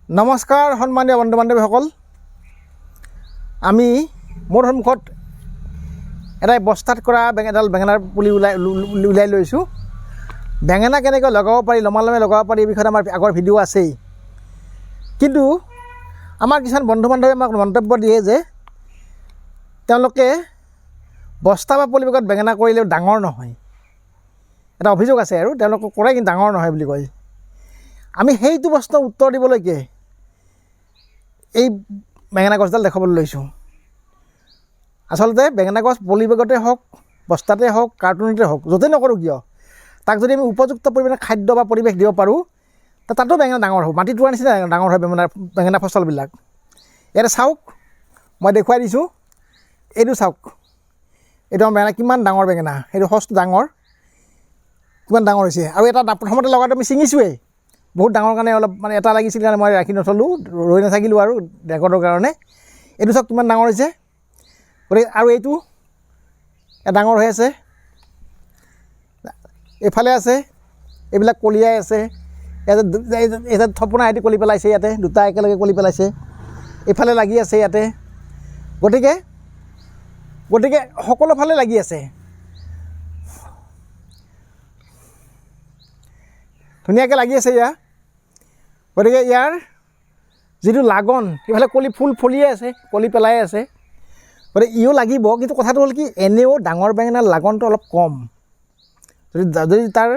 নমস্কাৰ সন্মানীয় বন্ধু বান্ধৱীসকল, আমি মোৰ সন্মুখত এটা বস্তাত কৰা এডাল বেঙেনাৰ পুলি উলিয়াই লৈছোঁ। বেঙেনা কেনেকৈ লগাব পাৰি, লমালমে লগাব পাৰি এই বিষয়ে আমাৰ আগৰ ভিডিঅ' আছেই। কিন্তু আমাৰ কিছুমান বন্ধু বান্ধৱে আমাক মন্তব্য দিয়ে যে তেওঁলোকে বস্তা বা পলিবেগত বেঙেনা কৰিলেও ডাঙৰ নহয়। এটা অভিযোগ আছে আৰু তেওঁলোকে কৰে কিন্তু ডাঙৰ নহয় বুলি কয়। আমি সেইটো প্ৰশ্নৰ উত্তৰ দিবলৈকে এই বেঙেনা গছডাল দেখাবলৈ লৈছোঁ। আচলতে বেঙেনা গছ পলিবেগতে হওক, বস্তাতে হওক, কাৰ্টুনতে হওক, য'তেই নকৰোঁ কিয়, তাক যদি আমি উপযুক্ত পৰিমাণে খাদ্য বা পৰিৱেশ দিব পাৰোঁ তাতো বেঙেনা ডাঙৰ হ'ব। মাটি তোৱাৰ নিচিনা ডাঙৰ হয় বেঙেনা ফচলবিলাক। ইয়াতে চাওক, মই দেখুৱাই দিছোঁ। এইটো চাওক, এইটো আমাৰ বেঙেনা কিমান ডাঙৰ বেঙেনা, সেইটো সচটো ডাঙৰ, কিমান ডাঙৰ হৈছে। আৰু এটা প্ৰথমতে লগাটো আমি ছিঙিছোঁৱেই, বহুত ডাঙৰ কাৰণে অলপ এটা লাগিছিল কাৰণে মই ৰাখি নথলোঁ, ৰৈ নাথাকিলোঁ আৰু ৰেকৰ্ডৰ কাৰণে। এইটো চাওক কিমান ডাঙৰ হৈছে। গতিকে আৰু এইটো ডাঙৰ হৈ আছে, এইফালে আছে, এইবিলাক কলিয়াই আছে। ইয়াতে থপনা এটি কলি পেলাইছে, ইয়াতে দুটা একেলগে কলি পেলাইছে, এইফালে লাগি আছে ইয়াতে। গতিকে সকলো ফালে লাগি আছে, ধুনীয়াকৈ লাগি আছে ইয়াৰ। গতিকে ইয়াৰ যিটো লাগন, এইফালে কলি ফুল ফলিয়ে আছে, কলি পেলাই আছে, গতিকে ইও লাগিব। কিন্তু কথাটো হ'ল কি, এনেও ডাঙৰ বেঙেনাৰ লাগনটো অলপ কম। যদি তাৰ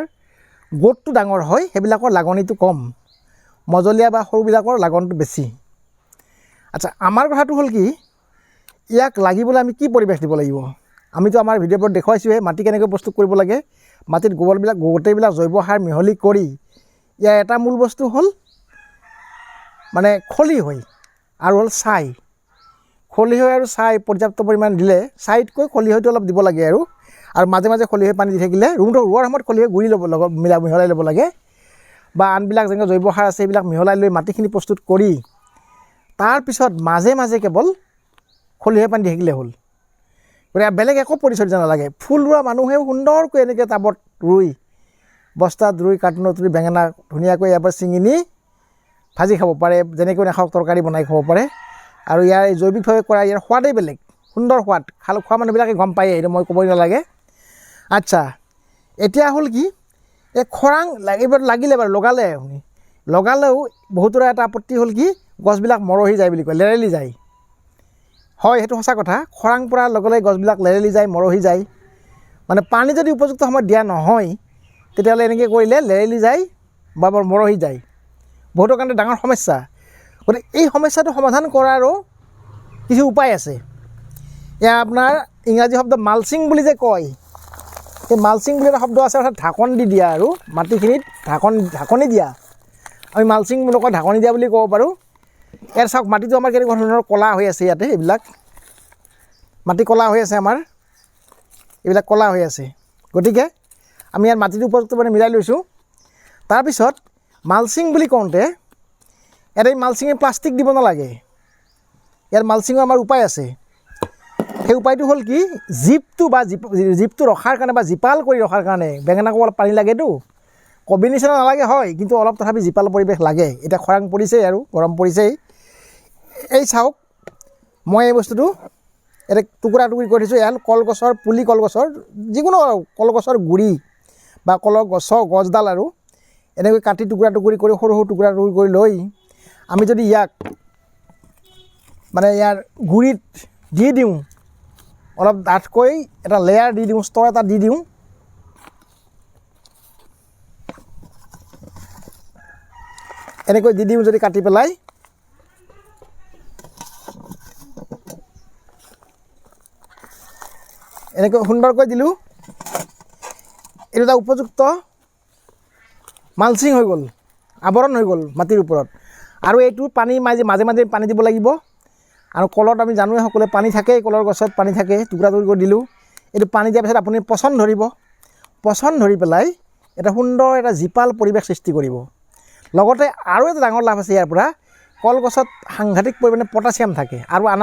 গোটটো ডাঙৰ হয় সেইবিলাকৰ লাগনিটো কম, মজলীয়া বা সৰুবিলাকৰ লাগনটো বেছি। আচ্ছা, আমাৰ কথাটো হ'ল কি, ইয়াক লাগিবলৈ আমি কি পৰিৱেশ দিব লাগিব? আমিতো আমাৰ ভিডিঅ'বোৰত দেখুৱাইছোঁহে মাটি কেনেকৈ প্ৰস্তুত কৰিব লাগে। মাটিত গোটেইবিলাক জৈৱ সাৰ মিহলি কৰি ইয়াৰ এটা মূল বস্তু হ'ল খলিহৈ আৰু হ'ল ছাই। খলিহৈ আৰু ছাই পৰ্যাপ্ত পৰিমাণ দিলে, ছাইতকৈ খলিহৈটো অলপ দিব লাগে আৰু মাজে মাজে খলিহৈ পানী দি থাকিলে, ৰোৱাৰ সময়ত খলিহৈ গুৰি মিহলাই ল'ব লাগে। বা আনবিলাক যেনেকৈ জৈৱ সাৰ আছে সেইবিলাক মিহলাই লৈ মাটিখিনি প্ৰস্তুত কৰি তাৰপিছত মাজে মাজে কেৱল খলিহৈ পানী দি থাকিলে হ'ল। গতিকে বেলেগ একো পৰিচৰ্যা নালাগে। ফুল ৰোৱা মানুহেও সুন্দৰকৈ এনেকৈ টাবত ৰুই, বস্তাত ৰুই, কাৰ্টুনত ৰুই বেঙেনা ধুনীয়াকৈ ইয়াৰ পৰা ছিঙি নি ভাজি খাব পাৰে, যেনেকৈ নাখাওক তৰকাৰী বনাই খাব পাৰে। আৰু ইয়াৰ জৈৱিকভাৱে কৰা ইয়াৰ সোৱাদেই বেলেগ, সুন্দৰ সোৱাদ। খোৱা মানুহবিলাকে গম পায়েই, এইটো মই ক'বই নালাগে। আচ্ছা, এতিয়া হ'ল কি, এই খৰাং এইবাৰ লাগিলে বাৰু লগালেও বহুতৰে এটা আপত্তি হ'ল কি, গছবিলাক মৰহি যায় বুলি কয়, লেৰেলি যায়। হয়, সেইটো সঁচা কথা। খৰাং পৰাৰ লগে লগে গছবিলাক লেৰেলি যায়, মৰহি যায়। পানী যদি উপযুক্ত সময়ত দিয়া নহয় তেতিয়াহ'লে এনেকৈ কৰিলে লেৰেলি যায় বা মৰহি যায়। বহুতৰ কাৰণে ডাঙৰ সমস্যা। গতিকে এই সমস্যাটো সমাধান কৰাৰো কিছু উপায় আছে। এয়া আপোনাৰ ইংৰাজী শব্দ মালচিং বুলি যে কয়, সেই মালচিং বুলি এটা শব্দ আছে, অৰ্থাৎ ঢাকন দি দিয়া আৰু মাটিখিনিত ঢাকনি দিয়া। আমি মালচিং নকয়, ঢাকনি দিয়া বুলি ক'ব পাৰোঁ। ইয়াত চাওক, মাটিটো আমাৰ কেনেকুৱা ধৰণৰ ক'লা হৈ আছে। ইয়াতে এইবিলাক মাটি ক'লা হৈ আছে, আমাৰ এইবিলাক ক'লা হৈ আছে। গতিকে আমি ইয়াত মাটিটো উপযুক্ত মিলাই লৈছোঁ। তাৰপিছত মালচিং বুলি কওঁতে ইয়াত এই মালচিঙে প্লাষ্টিক দিব নালাগে। ইয়াত মালচিঙৰ আমাৰ উপায় আছে। সেই উপায়টো হ'ল কি, জীপটো ৰখাৰ কাৰণে বা জীপাল কৰি ৰখাৰ কাৰণে বেঙেনাকো অলপ পানী লাগেতো, কবি নিচিনা নালাগে হয়, কিন্তু অলপ তথাপি জীপাল পৰিৱেশ লাগে। এতিয়া খৰাং পৰিছেই আৰু গৰম পৰিছেই। এই চাওক, মই এই বস্তুটো এটা টুকুৰা টুকুৰি কৰি দিছোঁ। এয়া কলগছৰ পুলি, কলগছৰ যিকোনো কলগছৰ গুৰি বা গছডাল আৰু এনেকৈ কাটি টুকুৰা টুকুৰি কৰি সৰু সৰু টুকুৰা টুকুৰি কৰি লৈ আমি যদি ইয়াক ইয়াৰ গুৰিত দি দিওঁ, অলপ ডাঠকৈ এটা লেয়াৰ দি দিওঁ, স্তৰ এটা দি দিওঁ, এনেকৈ দি দিওঁ যদি কাটি পেলাই, এনেকৈ সুন্দৰকৈ দিলোঁ, এইটো এটা উপযুক্ত মালচিং হৈ গ'ল, আৱৰণ হৈ গ'ল মাটিৰ ওপৰত। আৰু এইটো পানী মাজে মাজে পানী দিব লাগিব। আৰু কলত আমি জানোৱে সকলোৱে পানী থাকেই, কলৰ গছত পানী থাকে, টুকুৰা টুকুৰি কৰি দিলোঁ। এইটো পানী দিয়াৰ পিছত আপুনি পচন ধৰি পেলাই এটা সুন্দৰ এটা জীপাল পৰিৱেশ সৃষ্টি কৰিব। লগতে আৰু এটা ডাঙৰ লাভ আছে ইয়াৰ পৰা, কলগছত সাংঘাতিক পৰিমাণে পটাছিয়াম থাকে আৰু আন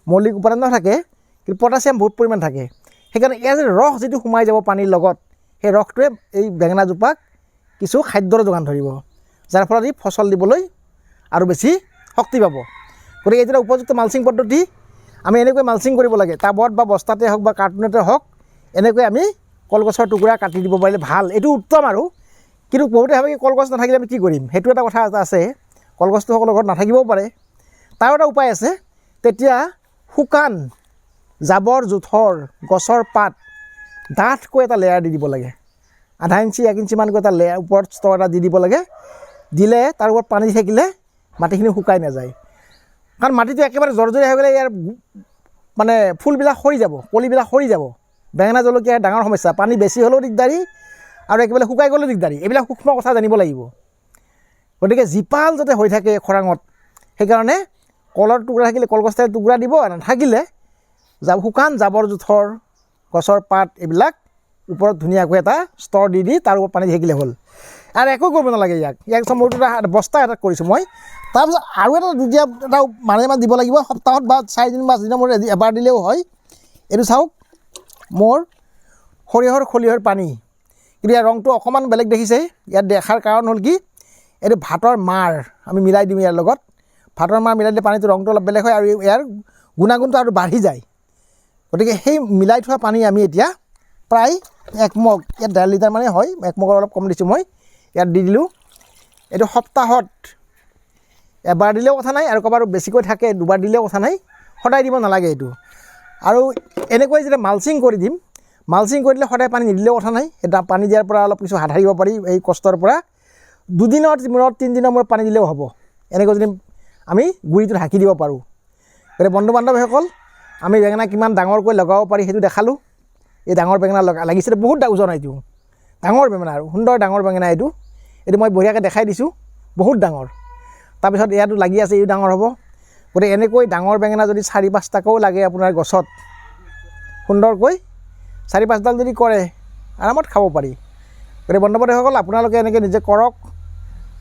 মৌলিক উপাদানো থাকে, কিন্তু পটাছিয়াম বহুত পৰিমাণ থাকে। সেইকাৰণে ইয়াৰ যে ৰস যিটো সোমাই যাব পানীৰ লগত, সেই ৰসটোৱে এই বেঙেনাজোপাক কিছু খাদ্যৰ যোগান ধৰিব, যাৰ ফলত ই ফচল দিবলৈ আৰু বেছি শক্তি পাব। গতিকে এইটো এটা উপযুক্ত মালচিং পদ্ধতি। আমি এনেকৈ মালচিং কৰিব লাগে, টাবত বা বস্তাতে হওক বা কাৰ্টুনতে হওক, এনেকৈ আমি কলগছৰ টুকুৰা কাটি দিব পাৰিলে ভাল, এইটো উত্তম। আৰু কিন্তু বহুতে ভাবে কি কলগছ নাথাকিলে আমি কি কৰিম, সেইটো এটা কথা এটা আছে। কলগছটো সকলো ঘৰত নাথাকিবও পাৰে। তাৰ এটা উপায় আছে, তেতিয়া শুকান জাবৰ জোথৰ গছৰ পাত ডাঠকৈ এটা লেয়াৰ দি দিব লাগে, আধা ইঞ্চি 1 ইঞ্চিমানকৈ এটা লেয়াৰ ওপৰত স্তৰ এটা দি দিব লাগে। দিলে তাৰ ওপৰত পানী দি থাকিলে মাটিখিনি শুকাই নাযায়। কাৰণ মাটিটো একেবাৰে জৰ্জৰীয়া হৈ গ'লে ইয়াৰ মানে ফুলবিলাক সৰি যাব, কলিবিলাক সৰি যাব। বেঙেনা জলকীয়াৰ ডাঙৰ সমস্যা, পানী বেছি হ'লেও দিগদাৰী আৰু একেবাৰে শুকাই গ'লেও দিগদাৰী। এইবিলাক সূক্ষ্ম কথা জানিব লাগিব। গতিকে জীপাল যাতে হৈ থাকে খৰাঙত, সেইকাৰণে কলৰ টুকুৰা থাকিলে কলগছৰ টুকুৰা দিব, নাথাকিলে শুকান জাবৰ জোথৰ গছৰ পাত এইবিলাক ওপৰত ধুনীয়াকৈ এটা স্তৰ দি তাৰ ওপৰত পানী দি থাকিলে হ'ল। আৰু একো কৰিব নালাগে ইয়াক মইতো এটা বস্তা এটা কৰিছোঁ মই। তাৰপিছত আৰু এটা মাজে মাজে দিব লাগিব, সপ্তাহত বা 4 দিন 5 দিনৰ মূৰত এবাৰ দিলেও হয়। এইটো চাওক মোৰ সৰিয়হৰ খলিহৰ পানী, কিন্তু ইয়াৰ ৰংটো অকণমান বেলেগ দেখিছে। ইয়াত দেখাৰ কাৰণ হ'ল কি, এইটো ভাতৰ মাৰ আমি মিলাই দিওঁ ইয়াৰ লগত। ভাতৰ মাৰ মিলাই দিলে পানীটো ৰংটো অলপ বেলেগ হয় আৰু ইয়াৰ গুণাগুণটো আৰু বাঢ়ি যায়। গতিকে সেই মিলাই থোৱা পানী আমি এতিয়া প্ৰায় 1 মগ, ইয়াত 1.5 লিটাৰ মানে হয়, 1 মগৰ অলপ কম দিছোঁ মই, ইয়াত দি দিলোঁ। এইটো সপ্তাহত এবাৰ দিলেও কথা নাই, আৰু ক'ৰবাত বেছিকৈ থাকে 2বাৰ দিলেও কথা নাই, সদায় দিব নালাগে এইটো। আৰু এনেকৈ যেতিয়া মালচিং কৰি দিম, মালচিং কৰি দিলে সদায় পানী নিদিলেও কথা নাই। এটা পানী দিয়াৰ পৰা অলপ কিছু হাত সাৰিব পাৰি এই কষ্টৰ পৰা। 2 দিনৰ মূৰত 3 দিনৰ মূৰত পানী দিলেও হ'ব। এনেকৈ যদি আমি গুৰিটো ঢাকি দিব পাৰোঁ। গতিকে বন্ধু বান্ধৱীসকল, আমি বেঙেনা কিমান ডাঙৰকৈ লগাব পাৰি সেইটো দেখালোঁ। এই ডাঙৰ বেঙেনা লাগিছিলে, বহুত ওজন এইটো, ডাঙৰ বেঙেনা আৰু সুন্দৰ ডাঙৰ বেঙেনা এইটো মই বঢ়িয়াকৈ দেখাই দিছোঁ, বহুত ডাঙৰ। তাৰপিছত ইয়াতো লাগি আছে, ইও ডাঙৰ হ'ব। গতিকে এনেকৈ ডাঙৰ বেঙেনা যদি 4-5টাকৈও লাগে আপোনাৰ গছত, সুন্দৰকৈ 4-5ডাল যদি কৰে আৰামত খাব পাৰি। গতিকে বন্ধু বান্ধৱীসকল, আপোনালোকে এনেকৈ নিজে কৰক,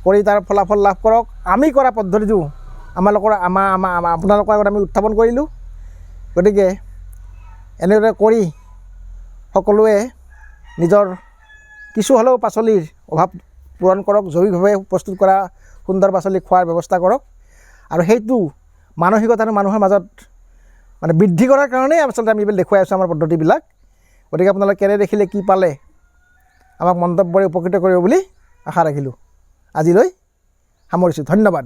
কৰি তাৰ ফলাফল লাভ কৰক। আমি কৰা পদ্ধতিটো আপোনালোকৰ আগত আমি উত্থাপন কৰিলোঁ। গতিকে এনেদৰে কৰি সকলোৱে নিজৰ কিছু হ'লেও পাচলিৰ অভাৱ পূৰণ কৰক, জৈৱিকভাৱে প্ৰস্তুত কৰা সুন্দৰ পাচলি খোৱাৰ ব্যৱস্থা কৰক। আৰু সেইটো মানসিকতাটো মানুহৰ মাজত মানে বৃদ্ধি কৰাৰ কাৰণেই আচলতে আমি এইবিলাক দেখুৱাই আছোঁ আমাৰ পদ্ধতিবিলাক। গতিকে আপোনালোকে কেনে দেখিলে, কি পালে, আমাক মন্তব্যৰে উপকৃত কৰিব বুলি আশা ৰাখিলোঁ। আজিলৈ সামৰিছোঁ, ধন্যবাদ।